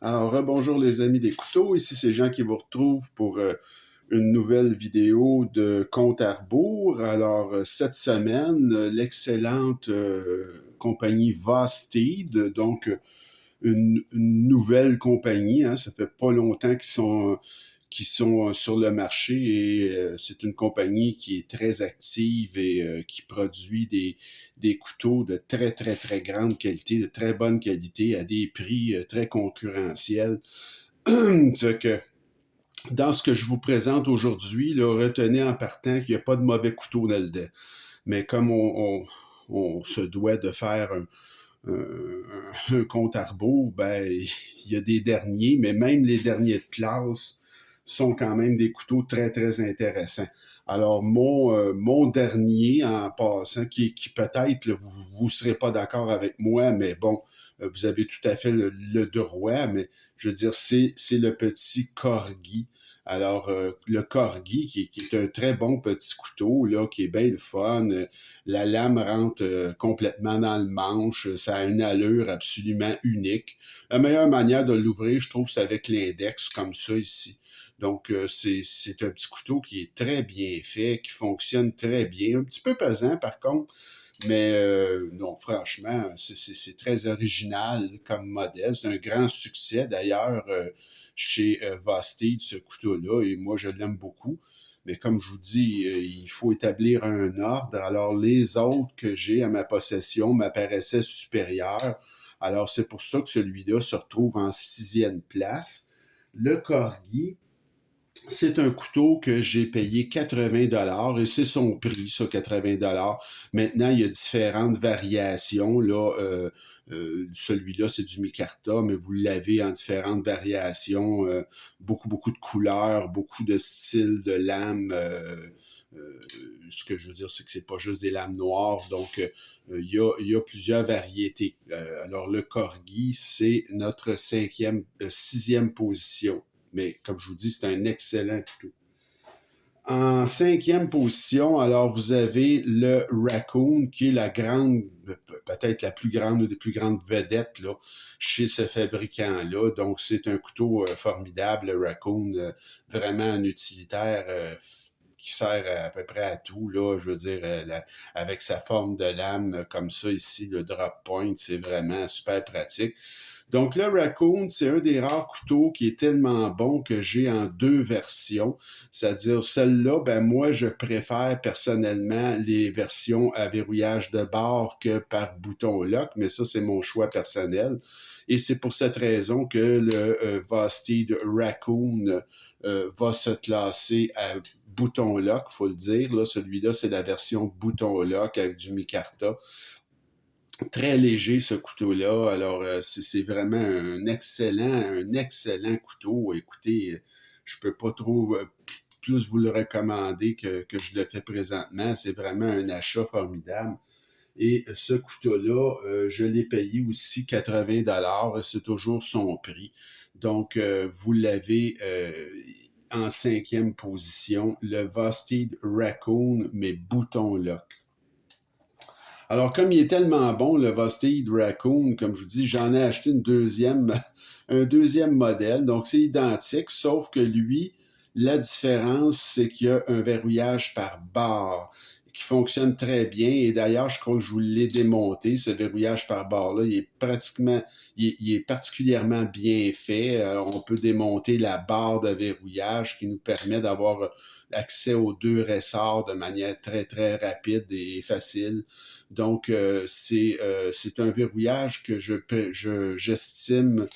Alors, rebonjour les amis des couteaux, ici c'est Jean qui vous retrouve pour une nouvelle vidéo de compte à rebours. Alors, cette semaine, l'excellente compagnie Vosteed, donc une nouvelle compagnie, hein, ça fait pas longtemps qu'ils sont sur le marché et c'est une compagnie qui est très active et qui produit des couteaux de très, très, très grande qualité, de très bonne qualité à des prix très concurrentiels. C'est que dans ce que je vous présente aujourd'hui, là, retenez en partant qu'il n'y a pas de mauvais couteau dans le dent. Mais comme on se doit de faire un compte à rebours, ben, il y a des derniers, mais même les derniers de classe sont quand même des couteaux très, très intéressants. Alors, mon dernier, en passant, qui peut-être, là, vous ne serez pas d'accord avec moi, mais bon, vous avez tout à fait le droit, mais je veux dire, c'est le petit Corgi. Alors, le Corgi, qui est un très bon petit couteau, là, qui est bien le fun. La lame rentre complètement dans le manche. Ça a une allure absolument unique. La meilleure manière de l'ouvrir, je trouve, c'est avec l'index, comme ça ici. Donc, c'est un petit couteau qui est très bien fait, qui fonctionne très bien. Un petit peu pesant, par contre, mais non, franchement, c'est très original comme modèle. C'est un grand succès, d'ailleurs, chez Vosteed, ce couteau-là, et moi, je l'aime beaucoup. Mais comme je vous dis, il faut établir un ordre. Alors, les autres que j'ai à ma possession m'apparaissaient supérieurs. Alors, c'est pour ça que celui-là se retrouve en 6e place. Le Corgi, c'est un couteau que j'ai payé 80 $ et c'est son prix, ça, 80 $. Maintenant, il y a différentes variations. Là, celui-là, c'est du micarta, mais vous l'avez en différentes variations, beaucoup, beaucoup de couleurs, beaucoup de styles de lames. Euh, Ce que je veux dire, c'est que c'est pas juste des lames noires. Donc, il y a plusieurs variétés. Alors, le Corgi, c'est notre sixième position. Mais comme je vous dis, c'est un excellent couteau. En 5e position, alors vous avez le Raccoon, qui est la grande, peut-être la plus grande ou des plus grandes vedettes là, chez ce fabricant-là. Donc c'est un couteau formidable, le Raccoon, vraiment un utilitaire qui sert à peu près à tout, là, je veux dire, avec sa forme de lame comme ça ici, le drop point, c'est vraiment super pratique. Donc, le Raccoon, c'est un des rares couteaux qui est tellement bon que j'ai en deux versions. C'est-à-dire, celle-là, ben moi, je préfère personnellement les versions à verrouillage de bord que par bouton lock, mais ça, c'est mon choix personnel. Et c'est pour cette raison que le Vosteed Raccoon va se classer à bouton lock, faut le dire. Là, celui-là, c'est la version bouton lock avec du micarta. Très léger ce couteau-là. Alors, c'est vraiment un excellent couteau. Écoutez, je peux pas trop plus vous le recommander que je le fais présentement. C'est vraiment un achat formidable. Et ce couteau-là, je l'ai payé aussi 80 $. C'est toujours son prix. Donc, vous l'avez en 5e position, le Vosteed Raccoon, mais bouton lock. Alors, comme il est tellement bon, le Vosteed Raccoon, comme je vous dis, j'en ai acheté un deuxième modèle. Donc, c'est identique, sauf que lui, la différence, c'est qu'il y a un verrouillage par barre qui fonctionne très bien. Et d'ailleurs, je crois que je vous l'ai démonté, ce verrouillage par barre-là. Il est particulièrement bien fait. Alors, on peut démonter la barre de verrouillage qui nous permet d'avoir accès aux deux ressorts de manière très, très rapide et facile. Donc, c'est un verrouillage que j'estime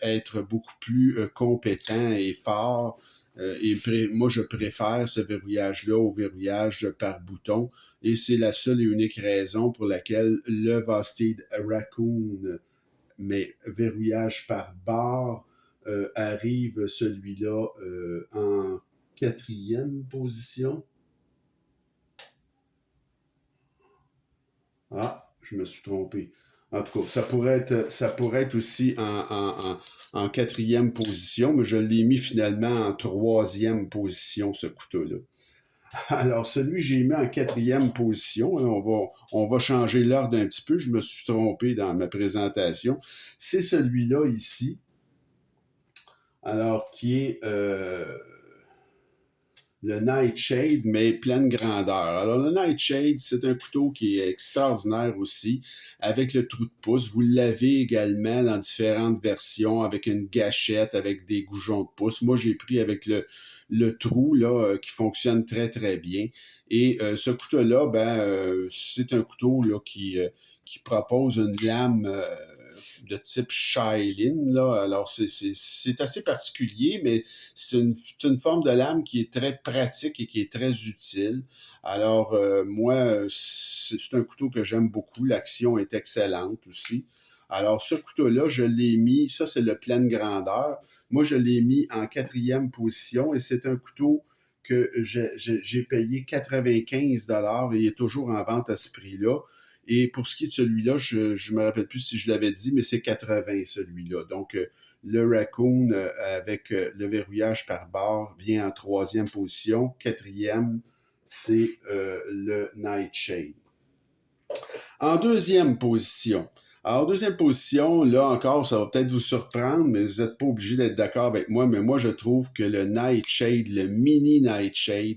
être beaucoup plus compétent et fort. Moi, je préfère ce verrouillage-là au verrouillage par bouton. Et c'est la seule et unique raison pour laquelle le Vosteed Raccoon, mais verrouillage par barre, arrive celui-là en 4e position. Ah, je me suis trompé. En tout cas, ça pourrait être aussi en 4e position, mais je l'ai mis finalement en 3e position, ce couteau-là. Alors, celui que j'ai mis en 4e position, hein, on va changer l'ordre un petit peu, je me suis trompé dans ma présentation. C'est celui-là ici. alors qui est le Nightshade, mais pleine grandeur. Alors, le Nightshade, c'est un couteau qui est extraordinaire aussi, avec le trou de pouce. Vous l'avez également dans différentes versions, avec une gâchette, avec des goujons de pouce. Moi, j'ai pris avec le trou là, qui fonctionne très, très bien. Et ce couteau-là, c'est un couteau là, qui propose une lame de type Shaolin, là. Alors, c'est assez particulier, mais c'est une forme de lame qui est très pratique et qui est très utile. Alors, moi, c'est un couteau que j'aime beaucoup. L'action est excellente aussi. Alors, ce couteau-là, je l'ai mis, ça c'est le pleine grandeur. Moi, je l'ai mis en quatrième position et c'est un couteau que j'ai payé 95 et il est toujours en vente à ce prix-là. Et pour ce qui est de celui-là, je ne me rappelle plus si je l'avais dit, mais c'est 80 celui-là. Donc, le Raccoon avec le verrouillage par barre vient en troisième position. Quatrième, c'est le Nightshade. En deuxième position, alors, deuxième position, là encore, ça va peut-être vous surprendre, mais vous n'êtes pas obligé d'être d'accord avec moi, mais moi, je trouve que le Nightshade, le mini Nightshade,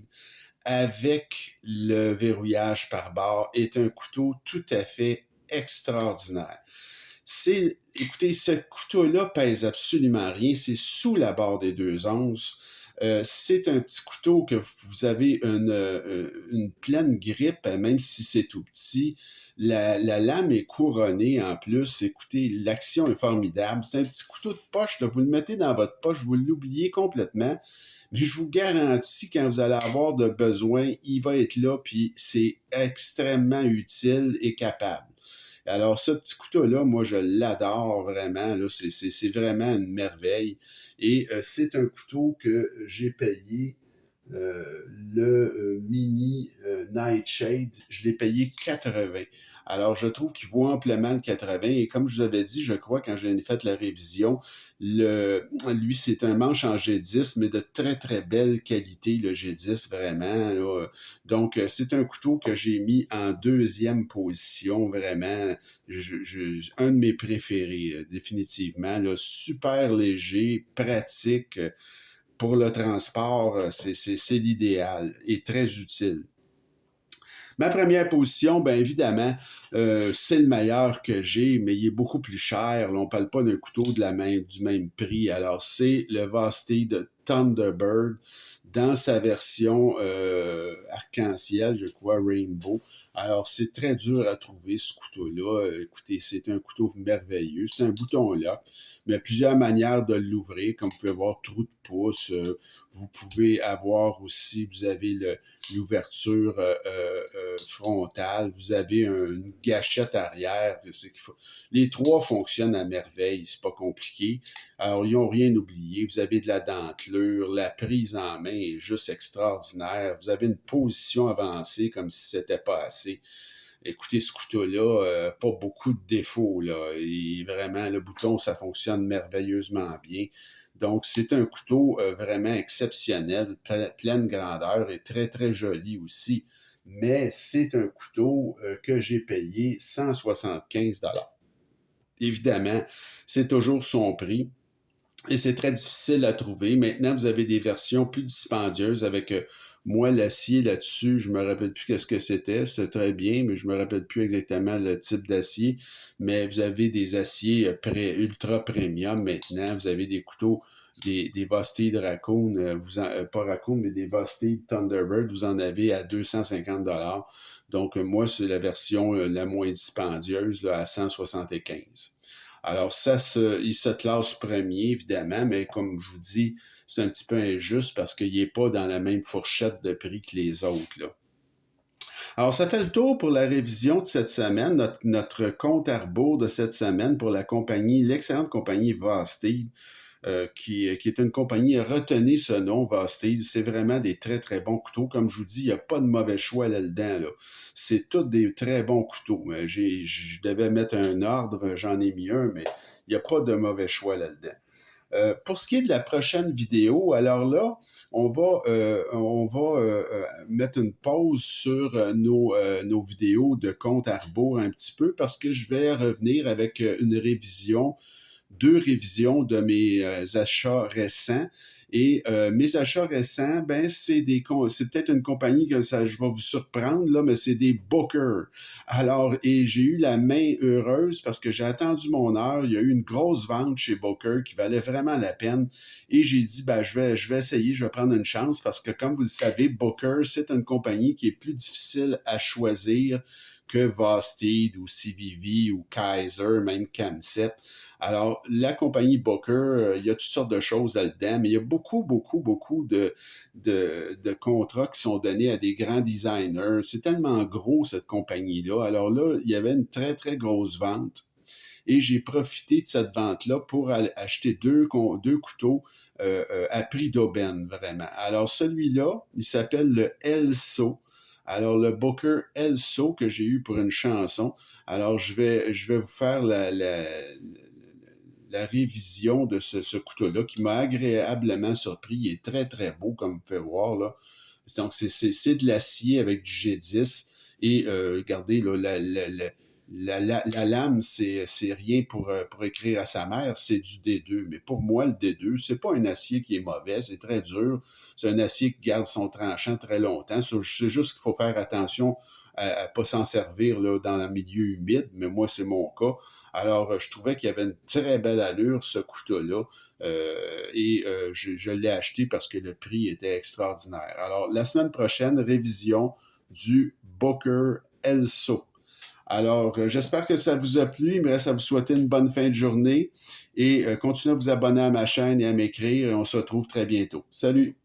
avec le verrouillage par barre, est un couteau tout à fait extraordinaire. Écoutez, ce couteau-là pèse absolument rien. C'est sous la barre des 2 onces. C'est un petit couteau que vous avez une pleine grippe, même si c'est tout petit. La lame est couronnée en plus. Écoutez, l'action est formidable. C'est un petit couteau de poche. Là, vous le mettez dans votre poche, vous l'oubliez complètement. Mais je vous garantis, quand vous allez avoir de besoin, il va être là, puis c'est extrêmement utile et capable. Alors, ce petit couteau-là, moi, je l'adore vraiment. Là, c'est vraiment une merveille. Et c'est un couteau que j'ai payé, le mini Nightshade, je l'ai payé 80. Alors, je trouve qu'il vaut amplement le 80. Et comme je vous avais dit, je crois, quand j'ai fait la révision, lui, c'est un manche en G10, mais de très, très belle qualité, le G10, vraiment. Là. Donc, c'est un couteau que j'ai mis en deuxième position, vraiment. Un de mes préférés, définitivement. Là. Super léger, pratique. Pour le transport, c'est l'idéal et très utile. Ma première position, bien évidemment, c'est le meilleur que j'ai, mais il est beaucoup plus cher. Là, on ne parle pas d'un couteau du même prix. Alors, c'est le Vosted de Thunderbird dans sa version arc-en-ciel, je crois, Rainbow. Alors, c'est très dur à trouver ce couteau-là. Écoutez, c'est un couteau merveilleux. C'est un bouton lock, mais il y a plusieurs manières de l'ouvrir. Comme vous pouvez voir, trou de pouce. Vous pouvez avoir aussi, vous avez l'ouverture frontale, vous avez une gâchette arrière. Les trois fonctionnent à merveille, c'est pas compliqué. Alors, ils n'ont rien oublié. Vous avez de la dentelure, la prise en main est juste extraordinaire. Vous avez une position avancée comme si c'était pas assez. Écoutez, ce couteau-là, pas beaucoup de défauts, là. Et vraiment, le bouton, ça fonctionne merveilleusement bien. Donc, c'est un couteau vraiment exceptionnel, pleine grandeur et très, très joli aussi. Mais c'est un couteau que j'ai payé 175 $. Évidemment, c'est toujours son prix. Et c'est très difficile à trouver. Maintenant, vous avez des versions plus dispendieuses avec moi, l'acier là-dessus, je me rappelle plus qu'est-ce que c'était. C'était très bien, mais je me rappelle plus exactement le type d'acier. Mais vous avez des aciers ultra premium maintenant. Vous avez des couteaux, des Vosted Raccoon, pas Raccoon, mais des Vosted Thunderbird. Vous en avez à 250 $. Donc, moi, c'est la version la moins dispendieuse là, à 175. Alors, il se classe premier, évidemment, mais comme je vous dis, c'est un petit peu injuste parce qu'il n'est pas dans la même fourchette de prix que les autres, là. Alors, ça fait le tour pour la révision de cette semaine, notre compte à rebours de cette semaine pour l'excellente compagnie Vosted, qui est une compagnie, retenez ce nom, Vosted. C'est vraiment des très, très bons couteaux. Comme je vous dis, il n'y a pas de mauvais choix là-dedans, là. C'est tous des très bons couteaux. Je devais mettre un ordre, j'en ai mis un, mais il n'y a pas de mauvais choix là-dedans. Pour ce qui est de la prochaine vidéo, alors là, on va mettre une pause sur nos vidéos de compte à rebours un petit peu parce que je vais revenir avec une révision 2 révisions de mes achats récents. Et mes achats récents, ben c'est peut-être une compagnie que ça, je vais vous surprendre là, mais c'est des Booker. Alors, et j'ai eu la main heureuse parce que j'ai attendu mon heure. Il y a eu une grosse vente chez Booker qui valait vraiment la peine. Et j'ai dit, ben je vais essayer, je vais prendre une chance parce que comme vous le savez, Booker, c'est une compagnie qui est plus difficile à choisir que Vosteed ou CVV ou Kaiser, même Camset. Alors, la compagnie Booker, il y a toutes sortes de choses là-dedans, mais il y a beaucoup de contrats qui sont donnés à des grands designers. C'est tellement gros, cette compagnie-là. Alors là, il y avait une très grosse vente et j'ai profité de cette vente-là pour acheter deux couteaux à prix d'aubaine, vraiment. Alors, celui-là, il s'appelle le Elso. Alors, le Booker Elso que j'ai eu pour une chanson. Alors, je vais vous faire la révision de ce couteau-là qui m'a agréablement surpris. Il est très beau, comme vous pouvez voir, là. Donc, c'est de l'acier avec du G10. Et regardez, là, la lame, c'est rien pour écrire à sa mère, c'est du D2. Mais pour moi, le D2, c'est pas un acier qui est mauvais, c'est très dur. C'est un acier qui garde son tranchant très longtemps. C'est juste qu'il faut faire attention à ne pas s'en servir là, dans un milieu humide, mais moi, c'est mon cas. Alors, je trouvais qu'il y avait une très belle allure, ce couteau-là, je l'ai acheté parce que le prix était extraordinaire. Alors, la semaine prochaine, révision du Booker Elso. Alors, j'espère que ça vous a plu. Il me reste à vous souhaiter une bonne fin de journée et continuez à vous abonner à ma chaîne et à m'écrire et on se retrouve très bientôt. Salut!